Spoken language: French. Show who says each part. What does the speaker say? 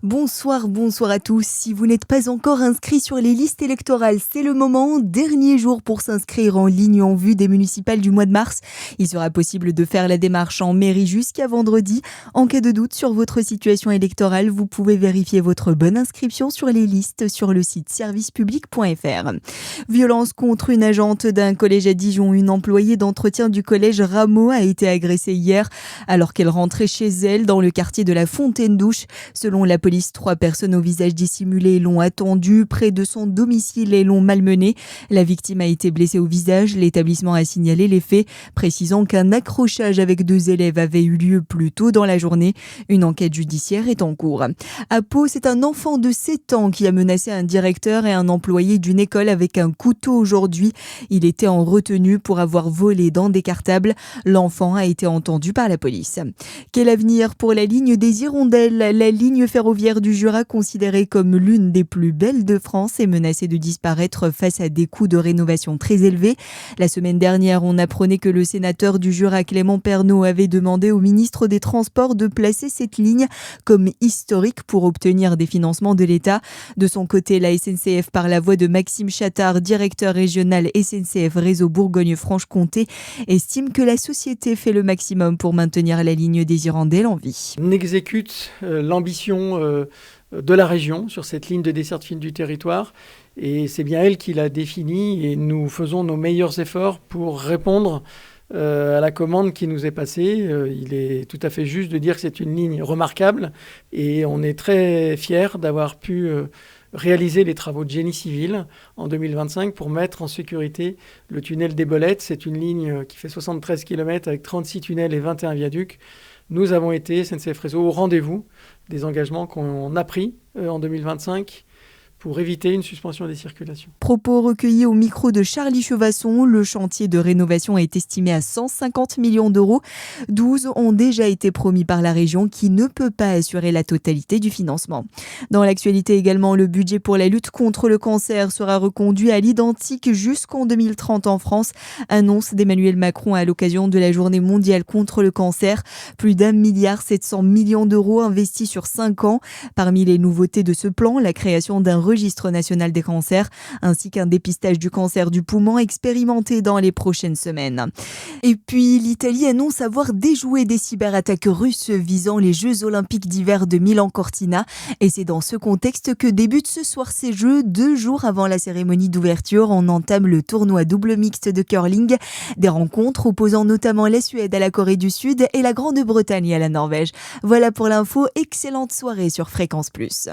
Speaker 1: Bonsoir à tous. Si vous n'êtes pas encore inscrit sur les listes électorales, c'est le moment. Dernier jour pour s'inscrire en ligne en vue des municipales du mois de mars. Il sera possible de faire la démarche en mairie jusqu'à vendredi. En cas de doute sur votre situation électorale, vous pouvez vérifier votre bonne inscription sur les listes sur le site servicepublic.fr. Violence contre une agente d'un collège à Dijon. Une employée d'entretien du collège Rameau a été agressée hier alors qu'elle rentrait chez elle dans le quartier de la Fontaine-Douche. Selon la police, 3 personnes au visage dissimulé l'ont attendue près de son domicile et l'ont malmenée. La victime a été blessée au visage. L'établissement a signalé les faits, précisant qu'un accrochage avec 2 élèves avait eu lieu plus tôt dans la journée. Une enquête judiciaire est en cours. À Pau, c'est un enfant de 7 ans qui a menacé un directeur et un employé d'une école avec un couteau aujourd'hui. Il était en retenue pour avoir volé dans des cartables. L'enfant a été entendu par la police. Quel avenir pour la ligne des Hirondelles ? La ligne ferroviaire du Jura, considérée comme l'une des plus belles de France, est menacée de disparaître face à des coûts de rénovation très élevés. La semaine dernière, on apprenait que le sénateur du Jura, Clément Pernaut, avait demandé au ministre des Transports de placer cette ligne comme historique pour obtenir des financements de l'État. De son côté, la SNCF, par la voix de Maxime Chattard, directeur régional SNCF Réseau Bourgogne-Franche-Comté, estime que la société fait le maximum pour maintenir la ligne des Hirondelles en vie.
Speaker 2: On exécute l'ambition de la région sur cette ligne de desserte fine du territoire et c'est bien elle qui l'a définie et nous faisons nos meilleurs efforts pour répondre à la commande qui nous est passée. Il est tout à fait juste de dire que c'est une ligne remarquable et on est très fiers d'avoir pu réaliser les travaux de génie civil en 2025 pour mettre en sécurité le tunnel des Bolettes. C'est une ligne qui fait 73 km avec 36 tunnels et 21 viaducs. Nous avons été, SNCF Réseau, au rendez-vous des engagements qu'on a pris en 2025 pour éviter une suspension des circulations.
Speaker 1: Propos recueillis au micro de Charlie Chevasson. Le chantier de rénovation est estimé à 150 millions d'euros. 12 ont déjà été promis par la région qui ne peut pas assurer la totalité du financement. Dans l'actualité également, le budget pour la lutte contre le cancer sera reconduit à l'identique jusqu'en 2030 en France. Annonce d'Emmanuel Macron à l'occasion de la journée mondiale contre le cancer. Plus d'1,7 milliard d'euros investis sur 5 ans. Parmi les nouveautés de ce plan, la création d'un registre national des cancers, ainsi qu'un dépistage du cancer du poumon expérimenté dans les prochaines semaines. Et puis, l'Italie annonce avoir déjoué des cyberattaques russes visant les Jeux Olympiques d'hiver de Milan-Cortina. Et c'est dans ce contexte que débutent ce soir ces Jeux. 2 jours avant la cérémonie d'ouverture, on entame le tournoi double mixte de curling. Des rencontres opposant notamment la Suède à la Corée du Sud et la Grande-Bretagne à la Norvège. Voilà pour l'info. Excellente soirée sur Fréquence Plus.